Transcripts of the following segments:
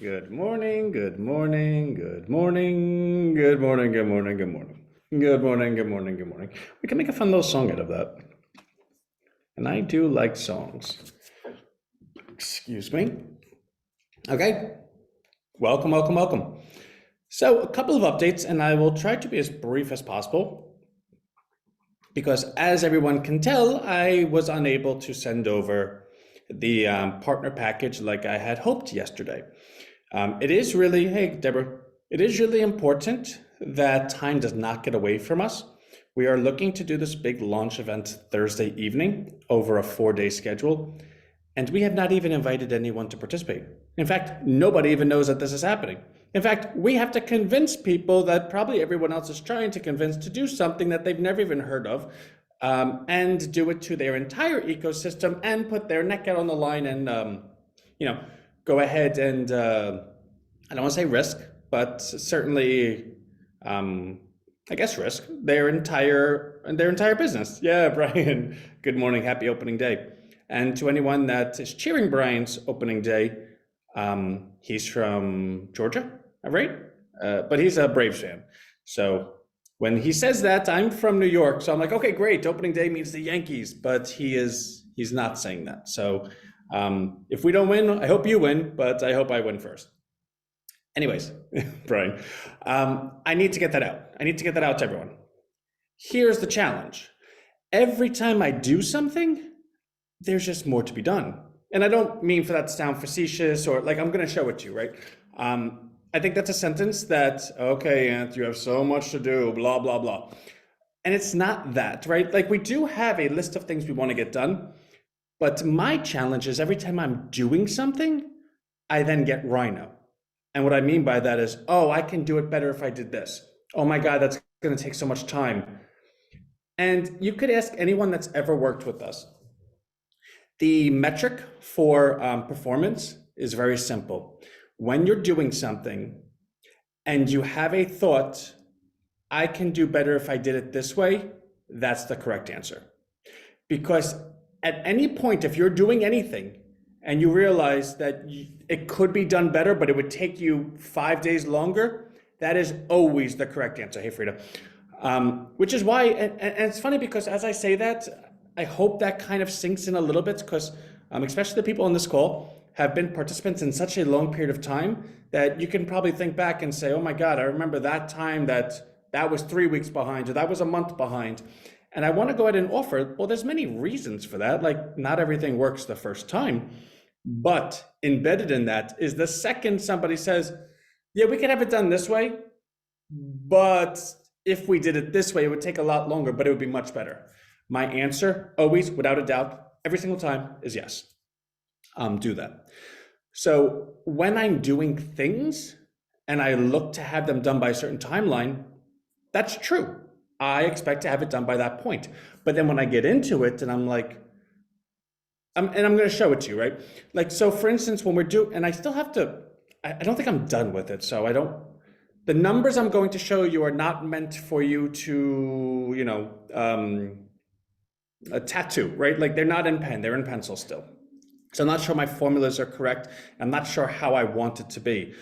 Good morning, good morning, good morning, good morning, good morning, good morning. Good morning, good morning, good morning. We can make a fun little song out of that. And I do like songs. Excuse me. Okay. Welcome, welcome, welcome. So, a couple of updates, and I will try to be as brief as possible because, as everyone can tell, I was unable to send over the partner package like I had hoped yesterday. It is really, hey, Deborah, it is really important that time does not get away from us. We are looking to do this big launch event Thursday evening over a 4-day schedule, and we have not even invited anyone to participate. In fact, nobody even knows that this is happening. In fact, we have to convince people that probably everyone else is trying to convince to do something that they've never even heard of, and do it to their entire ecosystem and put their neck out on the line and, go ahead and, I don't want to say risk, but certainly, I guess risk their entire business. Yeah, Brian, good morning, happy opening day. And to anyone that is cheering Brian's opening day, he's from Georgia, right? But he's a Braves fan. So when he says that, I'm from New York. So I'm like, okay, great. Opening day means the Yankees, but he's not saying that. So if we don't win, I hope you win, but I hope I win first. Anyways, Brian, I need to get that out. I need to get that out to everyone. Here's the challenge. Every time I do something, there's just more to be done. And I don't mean for that to sound facetious or like I'm going to show it to you, right? I think that's a sentence that, okay, Ant, you have so much to do, blah, blah, blah. And it's not that, right? Like we do have a list of things we want to get done. But my challenge is every time I'm doing something, I then get Rhino. And what I mean by that is, oh, I can do it better if I did this. Oh my God, that's going to take so much time. And you could ask anyone that's ever worked with us. The metric for performance is very simple. When you're doing something and you have a thought, I can do better if I did it this way, that's the correct answer. Because at any point, if you're doing anything and you realize that it could be done better, but it would take you 5 days longer, that is always the correct answer. Hey, Frida. Which is why, and it's funny because as I say that, I hope that kind of sinks in a little bit because especially the people on this call have been participants in such a long period of time that you can probably think back and say, oh my God, I remember that time that was 3 weeks behind or that was a month behind. And I want to go ahead and offer, well, there's many reasons for that. Like not everything works the first time, but embedded in that is the second somebody says, yeah, we could have it done this way, but if we did it this way, it would take a lot longer, but it would be much better. My answer, always, without a doubt, every single time is yes. Do that. So when I'm doing things and I look to have them done by a certain timeline, that's true. I expect to have it done by that point. But then when I get into it and I'm like, and I'm going to show it to you, right? Like, so for instance, when we're doing, and I still have to, I don't think I'm done with it. So the numbers I'm going to show you are not meant for you to, a tattoo, right? Like they're not in pen, they're in pencil still. So I'm not sure my formulas are correct. I'm not sure how I want it to be.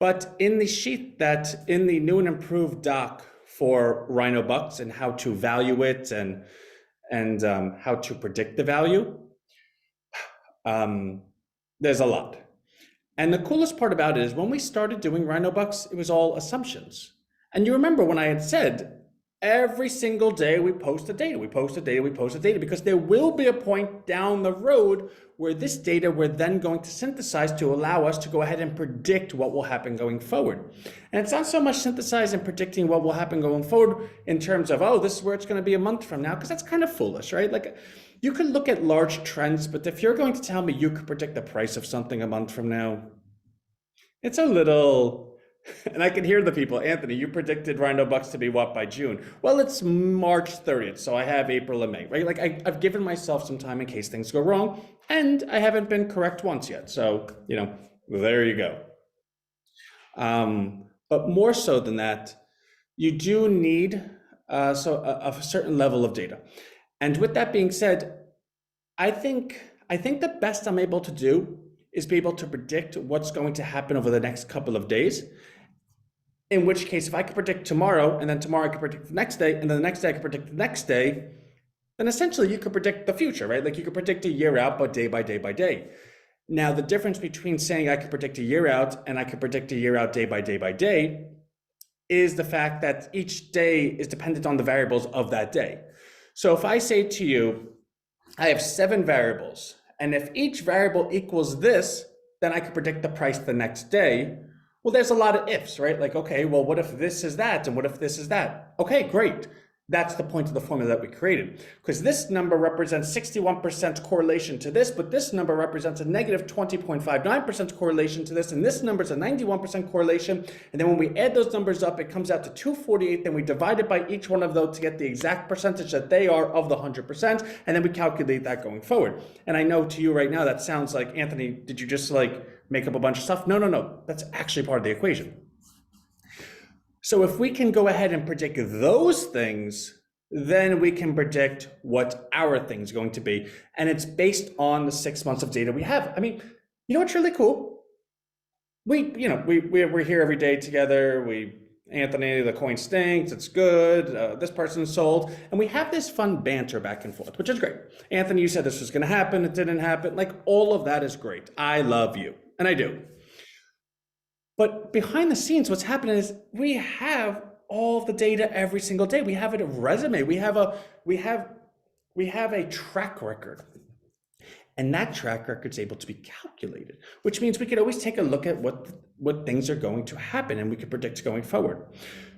But in the sheet in the new and improved doc for RHINOBUX and how to value it and how to predict the value, there's a lot. And the coolest part about it is when we started doing RHINOBUX, it was all assumptions. And you remember when I had said, every single day we post the data, we post the data, we post the data, because there will be a point down the road where this data we're then going to synthesize to allow us to go ahead and predict what will happen going forward. And it's not so much synthesize and predicting what will happen going forward in terms of, oh, this is where it's going to be a month from now, because that's kind of foolish, right? Like you could look at large trends, but if you're going to tell me you could predict the price of something a month from now, it's a little, and I can hear the people, Anthony, you predicted RHINOBUX to be what by June? Well, it's March 30th, so I have April and May, right? Like I've given myself some time in case things go wrong, and I haven't been correct once yet. So, there you go. But more so than that, you do need a certain level of data. And with that being said, I think the best I'm able to do is be able to predict what's going to happen over the next couple of days. In which case, if I could predict tomorrow, and then tomorrow I could predict the next day, and then the next day I could predict the next day, then essentially you could predict the future, right? Like you could predict a year out, but day by day by day. Now, the difference between saying I could predict a year out and I could predict a year out day by day by day is the fact that each day is dependent on the variables of that day. So if I say to you, I have 7 variables, and if each variable equals this, then I could predict the price the next day. Well, there's a lot of ifs, right? Like, okay, well, what if this is that? And what if this is that? Okay, great. That's the point of the formula that we created, because this number represents 61% correlation to this, but this number represents a negative 20.59% correlation to this, and this number is a 91% correlation. And then when we add those numbers up, it comes out to 248. Then we divide it by each one of those to get the exact percentage that they are of the 100%, and then we calculate that going forward. And I know to you right now that sounds like, Anthony, did you just like make up a bunch of stuff? No. That's actually part of the equation. So if we can go ahead and predict those things, then we can predict what our thing's going to be. And it's based on the 6 months of data we have. I mean, you know what's really cool? We're here every day together. Anthony, the coin stinks, it's good, this person sold. And we have this fun banter back and forth, which is great. Anthony, you said this was gonna happen, it didn't happen. Like, all of that is great. I love you, and I do. But behind the scenes, what's happening is we have all of the data every single day. We have a resume. We have a track record. And that track record is able to be calculated, which means we could always take a look at what things are going to happen, and we could predict going forward.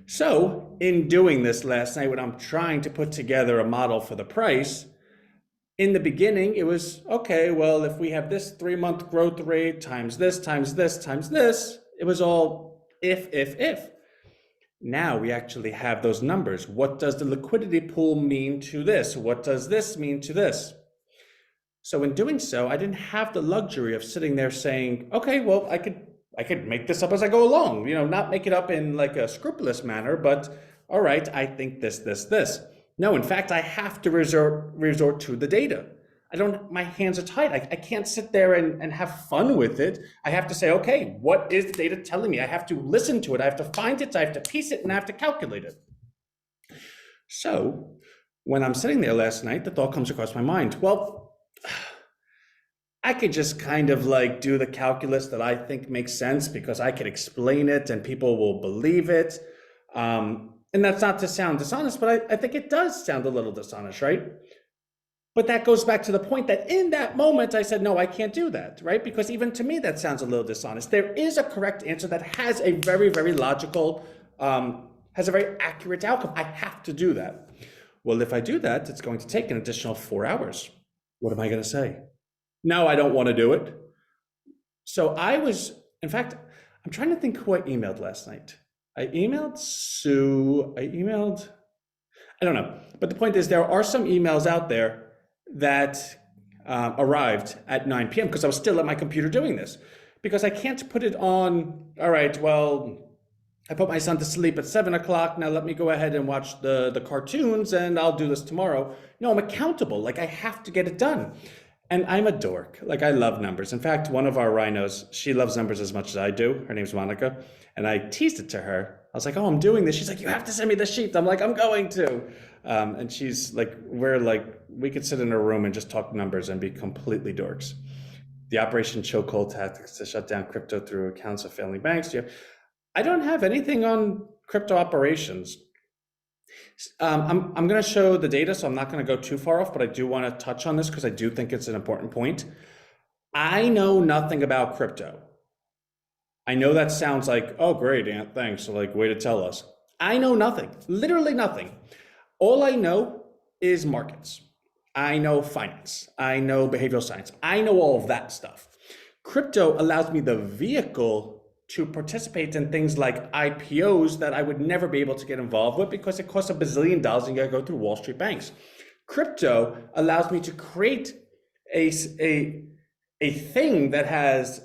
So in doing this last night, when I'm trying to put together a model for the price, in the beginning, it was, okay, well, if we have this 3-month growth rate times this, times this, times this, it was all if. Now we actually have those numbers. What does the liquidity pool mean to this? What does this mean to this? So in doing so, I didn't have the luxury of sitting there saying, okay, well, I could make this up as I go along, not make it up in like a scrupulous manner, but all right, I think this. No, in fact, I have to resort to the data. My hands are tied. I can't sit there and have fun with it. I have to say, okay, what is the data telling me? I have to listen to it. I have to find it. I have to piece it, and I have to calculate it. So when I'm sitting there last night, the thought comes across my mind, well, I could just kind of like do the calculus that I think makes sense because I could explain it and people will believe it. And that's not to sound dishonest, but I think it does sound a little dishonest, right? But that goes back to the point that in that moment, I said, no, I can't do that, right? Because even to me, that sounds a little dishonest. There is a correct answer that has a very, very logical, has a very accurate outcome. I have to do that. Well, if I do that, it's going to take an additional 4 hours. What am I going to say? No, I don't want to do it. So in fact, I'm trying to think who I emailed last night. I emailed Sue, I don't know. But the point is, there are some emails out there that arrived at 9 p.m. because I was still at my computer doing this. Because I can't put it on, all right, well, I put my son to sleep at 7 o'clock. Now let me go ahead and watch the cartoons and I'll do this tomorrow. No, I'm accountable. Like, I have to get it done. And I'm a dork. Like, I love numbers. In fact, one of our rhinos, she loves numbers as much as I do. Her name's Monica. And I teased it to her. I was like, oh, I'm doing this. She's like, you have to send me the sheet. I'm like, I'm going to. And she's like, we could sit in a room and just talk numbers and be completely dorks. The Operation Chokehold tactics to shut down crypto through accounts of failing banks. I don't have anything on crypto operations. I'm going to show the data, so I'm not going to go too far off, but I do want to touch on this because I do think it's an important point. I know nothing about crypto. I know that sounds like, oh, great, Ant, thanks. So like, way to tell us. I know nothing, literally nothing. All I know is markets. I know finance. I know behavioral science. I know all of that stuff. Crypto allows me the vehicle to participate in things like IPOs that I would never be able to get involved with because it costs $1 bazillion and you gotta go through Wall Street banks. Crypto allows me to create a thing that has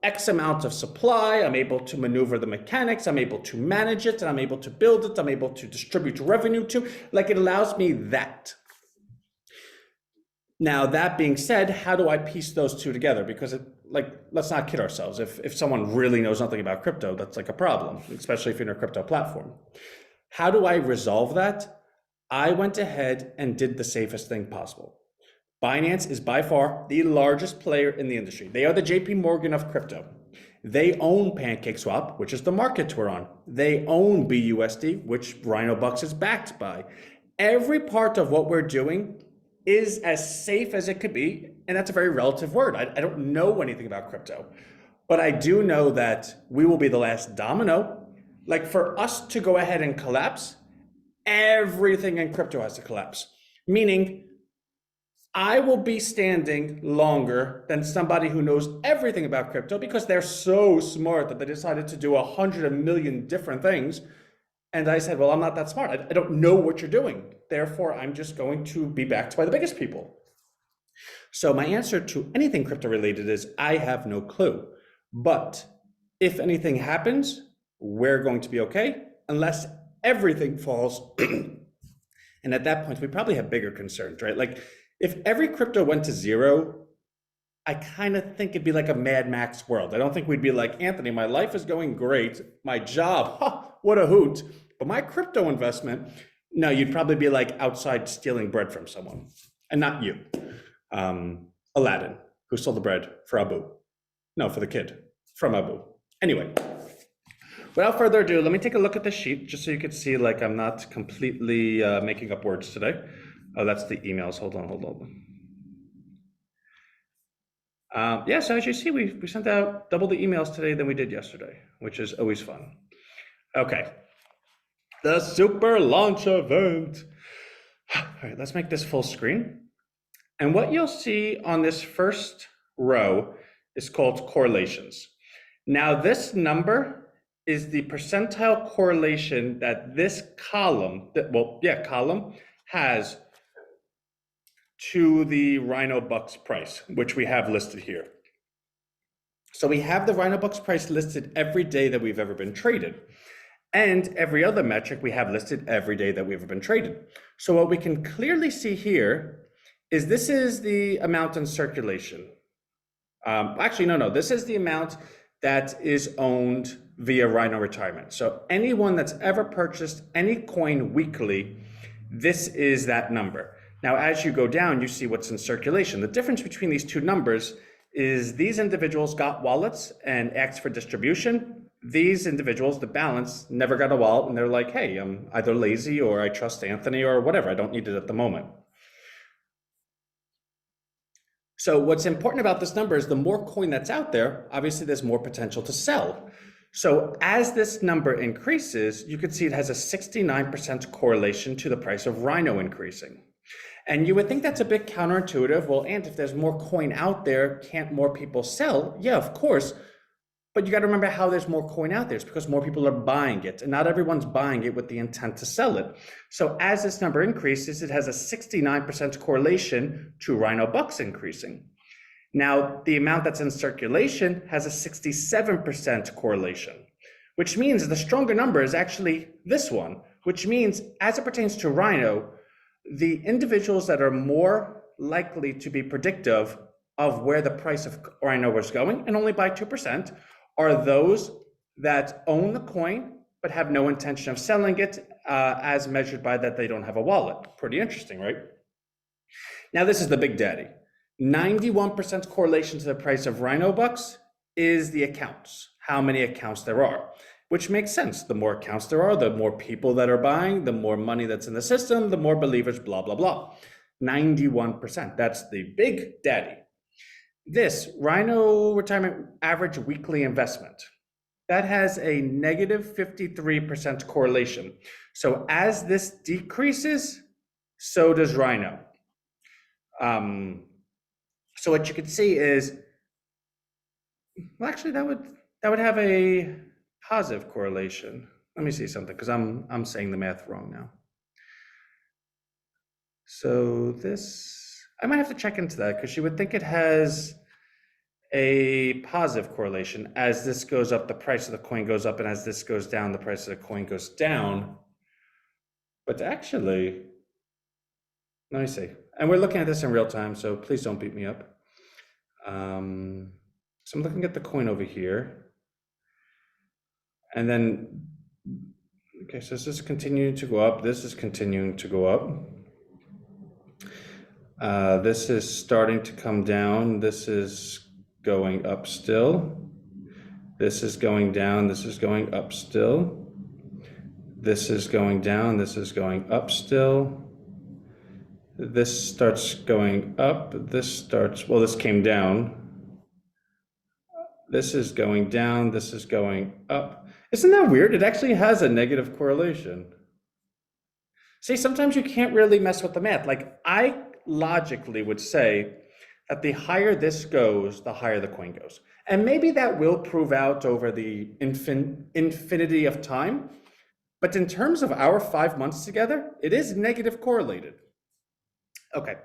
X amount of supply. I'm able to maneuver the mechanics. I'm able to manage it, and I'm able to build it. I'm able to distribute revenue to. Like, it allows me that. Now, that being said, how do I piece those two together? Because let's not kid ourselves. If someone really knows nothing about crypto, that's like a problem, especially if you're in a crypto platform. How do I resolve that? I went ahead and did the safest thing possible. Binance is by far the largest player in the industry. They are the JP Morgan of crypto. They own PancakeSwap, which is the market we're on. They own BUSD, which RHINOBUX is backed by. Every part of what we're doing is as safe as it could be, and that's a very relative word. I don't know anything about crypto, but I do know that we will be the last domino. Like, for us to go ahead and collapse, everything in crypto has to collapse. Meaning, I will be standing longer than somebody who knows everything about crypto because they're so smart that they decided to do 100 million different things. And I said, well, I'm not that smart. I don't know what you're doing. Therefore, I'm just going to be backed by the biggest people. So my answer to anything crypto related is I have no clue. But if anything happens, we're going to be okay unless everything falls. And at that point, we probably have bigger concerns, right? Like, if every crypto went to zero, I kind of think it'd be like a Mad Max world. I don't think we'd be like, Anthony, my life is going great. My job, what a hoot. But my crypto investment, no, you'd probably be like outside stealing bread from someone. And not you. Aladdin, who stole the bread for Abu. No, for the kid from Abu. Anyway, without further ado, let me take a look at the sheet just so you can see like I'm not completely making up words today. Oh, that's the emails. Hold on. Yeah, so as you see, we sent out double the emails today than we did yesterday, which is always fun. Okay, the super launch event. All right, let's make this full screen. And what you'll see on this first row is called correlations. Now, this number is the percentile correlation that this column, column has to the RHINOBUX price, which we have listed here. So we have the RHINOBUX price listed every day that we've ever been traded. And every other metric we have listed every day that we've ever been traded. So what we can clearly see here is this is the amount in circulation. Actually, no, this is the amount that is owned via Rhino retirement. So anyone that's ever purchased any coin weekly, this is that number. Now, as you go down, you see what's in circulation. The difference between these two numbers is these individuals got wallets and asked for distribution. These individuals, the balance, never got a wallet, and they're like, hey, I'm either lazy or I trust Anthony or whatever. I don't need it at the moment. So what's important about this number is the more coin that's out there, obviously there's more potential to sell. So as this number increases, you can see it has a 69% correlation to the price of Rhino increasing. And you would think that's a bit counterintuitive. Well, and if there's more coin out there, can't more people sell? Yeah, of course. But you got to remember how there's more coin out there. It's because more people are buying it, and not everyone's buying it with the intent to sell it. So as this number increases, it has a 69% correlation to RHINOBUX increasing. Now, the amount that's in circulation has a 67% correlation, which means the stronger number is actually this one, which means as it pertains to Rhino, the individuals that are more likely to be predictive of where the price of Rhino is going, and only by 2%, are those that own the coin but have no intention of selling it, as measured by that they don't have a wallet. Pretty interesting, right? Now, this is the big daddy. 91% correlation to the price of RHINOBUX is the accounts, how many accounts there are, which makes sense. The more accounts there are, the more people that are buying, the more money that's in the system, the more believers, blah, blah, blah. 91%, that's the big daddy. This Rhino retirement average weekly investment, that has a negative 53% correlation. So as this decreases, so does Rhino. So what you can see is, well, actually that would have a positive correlation. Let me see something, because I'm saying the math wrong now. So this, I might have to check into that, because you would think it has a positive correlation. As this goes up, the price of the coin goes up, and as this goes down, the price of the coin goes down. But actually, let me see. and we're looking at this in real time, so please don't beat me up. So I'm looking at the coin over here. And then, okay, so this is continuing to go up. This is continuing to go up. This is starting to come down. This is going up still. This is going down. This is going up still. This is going down. This is going up still. This starts going up. This starts, well, this came down. This is going down. This is going up. Isn't that weird? It actually has a negative correlation. See, sometimes you can't really mess with the math. Like, I logically would say that the higher this goes, the higher the coin goes. And maybe that will prove out over the infinity of time. But in terms of our 5 months together, it is negative correlated. Okay.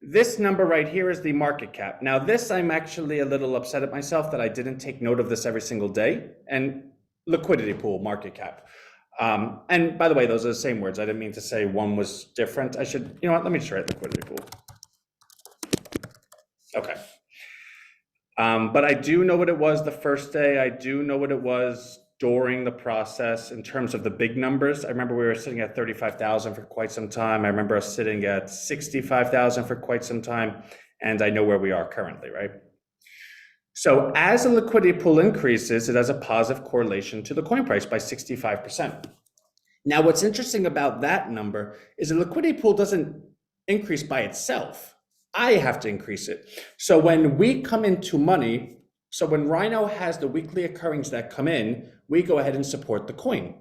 This number right here is the market cap. Now this, I'm actually a little upset at myself that I didn't take note of this every single day. And liquidity pool, market cap. And by the way, those are the same words. I didn't mean to say one was different. I should, you know what, let me just write liquidity pool. Okay. But I do know what it was the first day. I do know what it was during the process in terms of the big numbers. I remember we were sitting at 35,000 for quite some time. I remember us sitting at 65,000 for quite some time. And I know where we are currently, right? So as the liquidity pool increases, it has a positive correlation to the coin price by 65%. Now, what's interesting about that number is the liquidity pool doesn't increase by itself. I have to increase it. So when we come into money, so when Rhino has the weekly occurrings that come in, we go ahead and support the coin.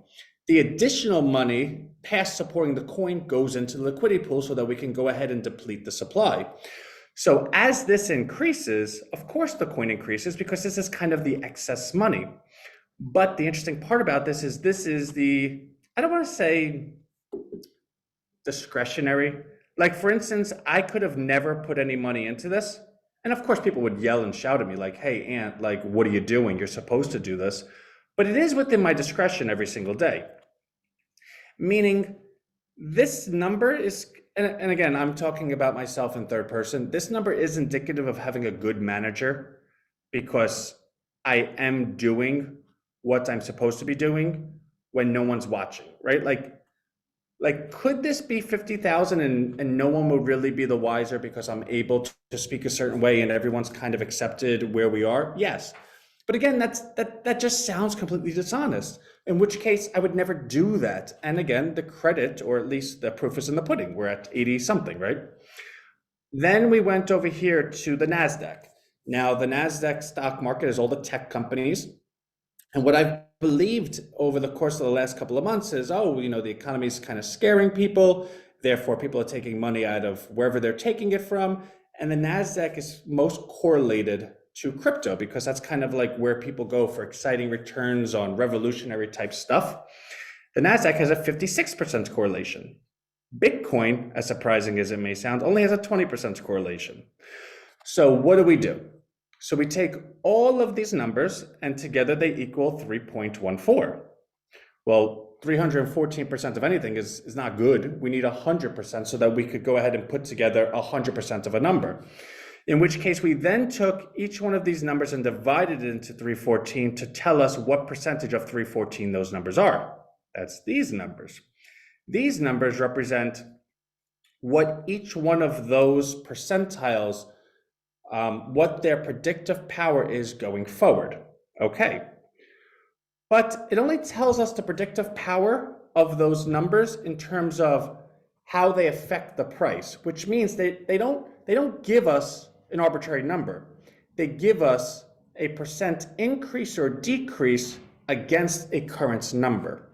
The additional money past supporting the coin goes into the liquidity pool so that we can go ahead and deplete the supply. So as this increases, of course the coin increases because this is kind of the excess money. But the interesting part about this is the, I don't want to say discretionary. Like for instance, I could have never put any money into this. And of course people would yell and shout at me like, hey, Ant, like, what are you doing? You're supposed to do this. But it is within my discretion every single day. Meaning this number is, and again, I'm talking about myself in third person. This number is indicative of having a good manager because I am doing what I'm supposed to be doing when no one's watching, right? Like could this be 50,000 and no one would really be the wiser because I'm able to speak a certain way and everyone's kind of accepted where we are? Yes. But again, that just sounds completely dishonest, in which case I would never do that. And again, the credit, or at least the proof is in the pudding. We're at 80 something, right? Then we went over here to the NASDAQ. Now the NASDAQ stock market is all the tech companies. And what I've believed over the course of the last couple of months is, oh, you know, the economy is kind of scaring people. Therefore, people are taking money out of wherever they're taking it from. And the NASDAQ is most correlated to crypto because that's kind of like where people go for exciting returns on revolutionary type stuff. The NASDAQ has a 56% correlation. Bitcoin, as surprising as it may sound, only has a 20% correlation. So what do? So we take all of these numbers and together they equal 3.14. Well, 314% of anything is not good. We need 100% so that we could go ahead and put together 100% of a number. In which case we then took each one of these numbers and divided it into 314 to tell us what percentage of 314 those numbers are. That's these numbers. These numbers represent what each one of those percentiles, what their predictive power is going forward. Okay. But it only tells us the predictive power of those numbers in terms of how they affect the price, which means they don't give us an arbitrary number. They give us a percent increase or decrease against a current number.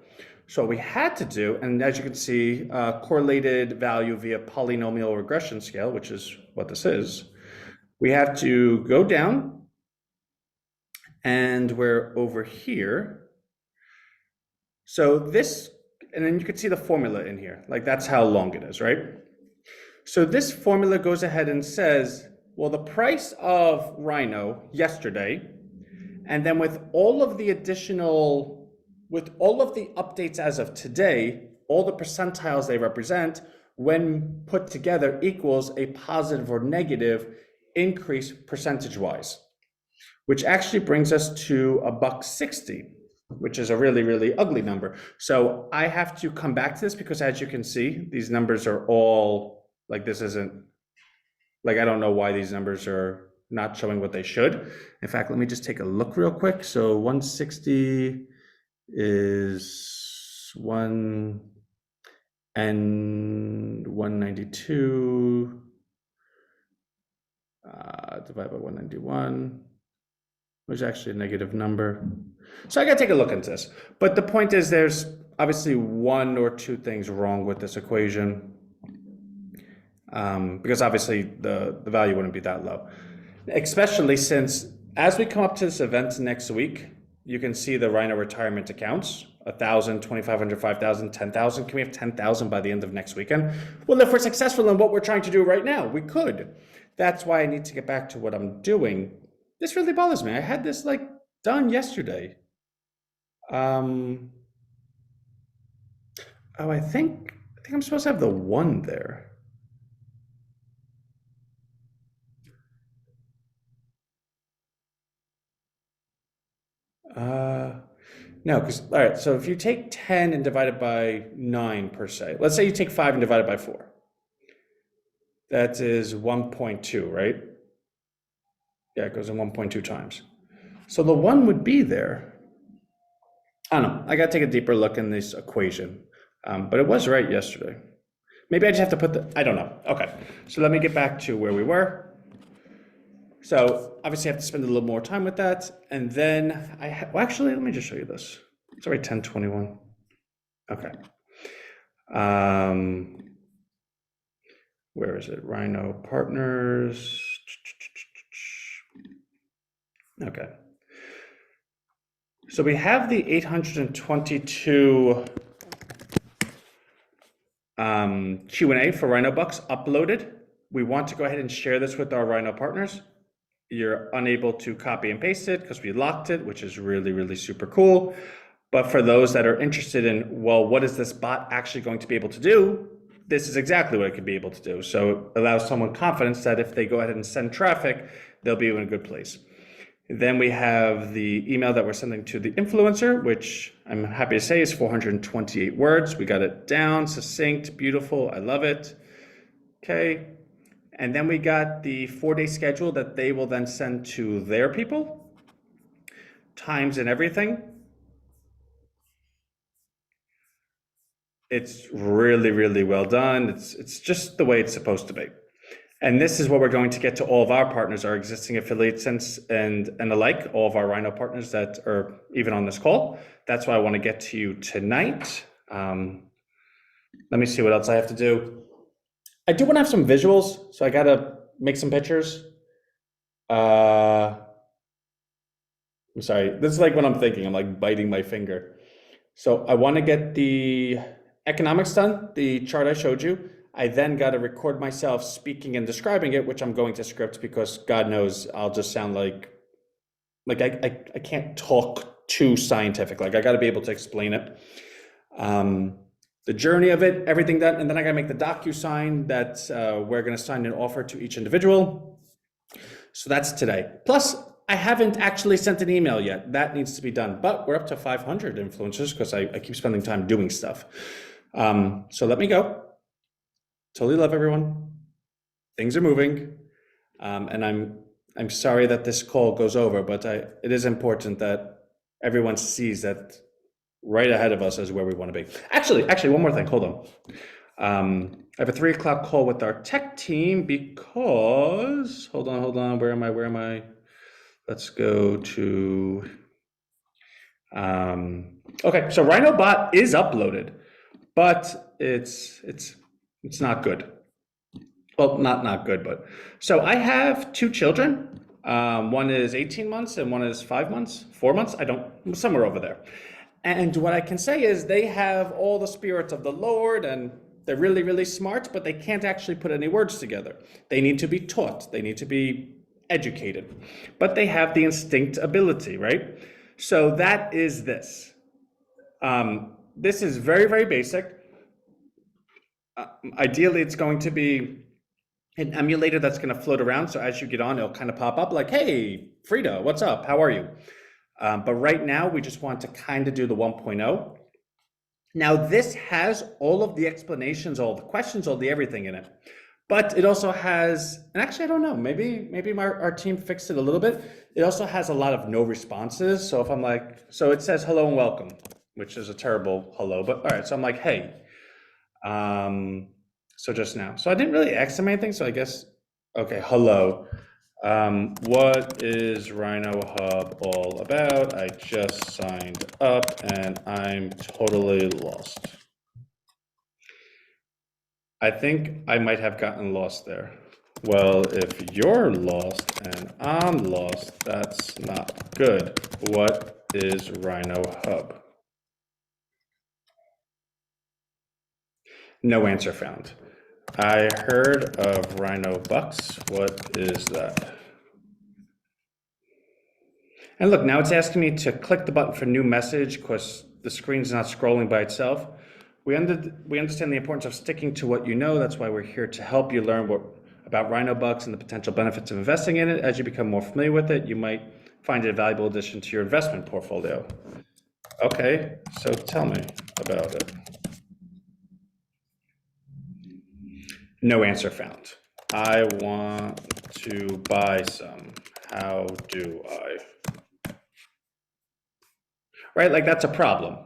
So what we had to do, and as you can see, correlated value via polynomial regression scale, which is what this is, we have to go down and we're over here. So this, and then you can see the formula in here, like that's how long it is, right? So this formula goes ahead and says, well, the price of Rhino yesterday, and then with all of the additional, with all of the updates as of today, all the percentiles they represent when put together equals a positive or negative increase percentage-wise, which actually brings us to $1.60, which is a really, really ugly number. So I have to come back to this because, as you can see, these numbers are all like, this isn't, like, I don't know why these numbers are not showing what they should. In fact, let me just take a look real quick. So 160 is 1 and 192 divided by 191, which is actually a negative number. So I gotta take a look into this. But the point is, there's obviously one or two things wrong with this equation, because obviously the value wouldn't be that low. Especially since as we come up to this event next week, you can see the Rhino retirement accounts, 1,000, 2,500, 5,000, 10,000. Can we have 10,000 by the end of next weekend? Well, if we're successful in what we're trying to do right now, we could. That's why I need to get back to what I'm doing. This really bothers me. I had this like done yesterday. Oh, I think I'm supposed to have the 1 there. No, because, all right, so if you take 10 and divide it by 9 per se, let's say you take 5 and divide it by 4. That is 1.2, right? Yeah, it goes in 1.2 times. So the 1 would be there. I don't know, I gotta take a deeper look in this equation, but it was right yesterday. Maybe I just have to put I don't know. Okay, so let me get back to where we were. So obviously I have to spend a little more time with that. And then well, actually, let me just show you this. It's already 10:21. Okay. Where is it? Rhino partners. Okay. So we have the 822 Q&A for RHINOBUX uploaded. We want to go ahead and share this with our Rhino partners. You're unable to copy and paste it because we locked it, which is really, really super cool. But for those that are interested in, well, what is this bot actually going to be able to do? This is exactly what it could be able to do. So it allows someone confidence that if they go ahead and send traffic, they'll be in a good place. Then we have the email that we're sending to the influencer, which I'm happy to say is 428 words. We got it down, succinct, beautiful. I love it. Okay. And then we got the 4-day schedule that they will then send to their people, times and everything. It's really, really well done. It's just the way it's supposed to be. And this is what we're going to get to all of our partners, our existing affiliates and alike, all of our Rhino partners that are even on this call. That's why I want to get to you tonight. Let me see what else I have to do. I do want to have some visuals, so I got to make some pictures. I'm sorry, this is like when I'm thinking, I'm like biting my finger. So I want to get the economics done, the chart I showed you. I then got to record myself speaking and describing it, which I'm going to script because God knows I'll just sound like I can't talk too scientific. Like I got to be able to explain it. The journey of it, everything that, and then I gotta make the DocuSign that we're gonna sign an offer to each individual. So that's today. Plus, I haven't actually sent an email yet. That needs to be done, but we're up to 500 influencers because I keep spending time doing stuff. So let me go. Totally love everyone. Things are moving. And I'm sorry that this call goes over, but it is important that everyone sees that right ahead of us is where we want to be. Actually, one more thing. Hold on. I have a 3 o'clock call with our tech team because, hold on. Where am I? Let's go to, okay. So RhinoBot is uploaded, but it's not good. Well, not good, but so I have 2 children. One is 18 months and one is 4 months. Somewhere over there. And what I can say is they have all the spirit of the Lord and they're really, really smart, but they can't actually put any words together. They need to be taught. They need to be educated, but they have the instinct ability, right? So that is this. This is very, very basic. Ideally, it's going to be an emulator that's going to float around. So as you get on, it'll kind of pop up like, hey, Frida, what's up? How are you? But right now, we just want to kind of do the 1.0. Now, this has all of the explanations, all the questions, all the everything in it. But it also has, and actually, I don't know, maybe our team fixed it a little bit. It also has a lot of no responses. So if I'm like, so it says hello and welcome, which is a terrible hello, but all right. So I'm like, hey, so just now. So I didn't really ask them anything. So I guess, okay, hello. What is Rhino Hub all about? I just signed up and I'm totally lost. I think I might have gotten lost there. Well, if you're lost and I'm lost, that's not good. What is Rhino Hub? No answer found. I heard of RHINOBUX. What is that? And look, now it's asking me to click the button for new message because the screen's not scrolling by itself. We understand the importance of sticking to what you know. That's why we're here to help you learn about RHINOBUX and the potential benefits of investing in it. As you become more familiar with it, you might find it a valuable addition to your investment portfolio. Okay, so tell me about it. No answer found. I want to buy some. How do I? Right, like that's a problem.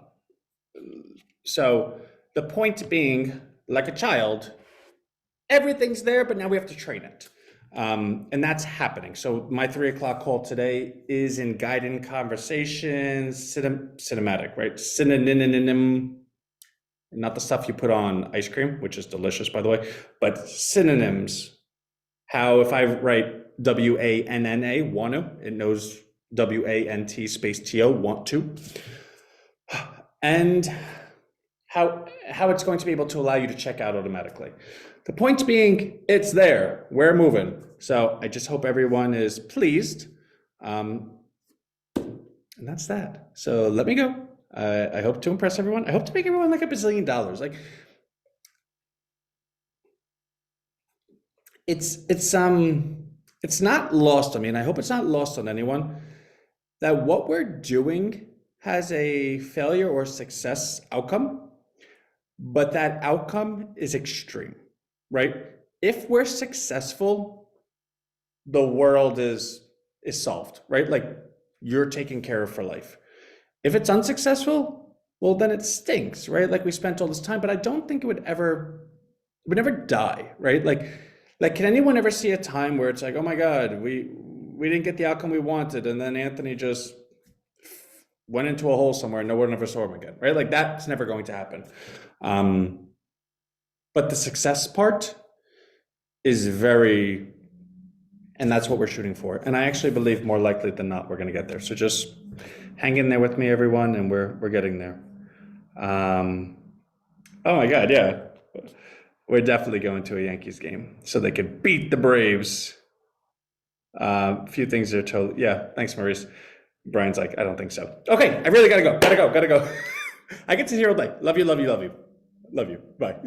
So the point being, like a child, everything's there, but now we have to train it. And that's happening. So my 3 o'clock call today is in guided conversations, cinematic, right? Synonym, not the stuff you put on ice cream, which is delicious, by the way, but synonyms. How if I write W-A-N-N-A, want to, it knows W-A-N-T space T-O, want to. And how it's going to be able to allow you to check out automatically. The point being, it's there, we're moving. So I just hope everyone is pleased. And that's that. So let me go. I hope to impress everyone. I hope to make everyone like $1 bazillion. Like it's not lost on me, and I hope it's not lost on anyone, that what we're doing has a failure or success outcome, but that outcome is extreme, right? If we're successful, the world is solved, right? Like you're taken care of for life. If it's unsuccessful, well, then it stinks, right? Like we spent all this time, but I don't think it would never die, right? Like, can anyone ever see a time where it's like, oh my God, we didn't get the outcome we wanted, and then Anthony just went into a hole somewhere and no one ever saw him again, right? Like that's never going to happen. But the success part is very, and that's what we're shooting for. And I actually believe more likely than not, we're going to get there. So just hang in there with me, everyone, and we're getting there. Oh my God, yeah. We're definitely going to a Yankees game so they could beat the Braves. A few things are totally, yeah, thanks, Maurice. Brian's like, I don't think so. Okay, I really gotta go. I get to see you all day. Love you. Love you. Bye.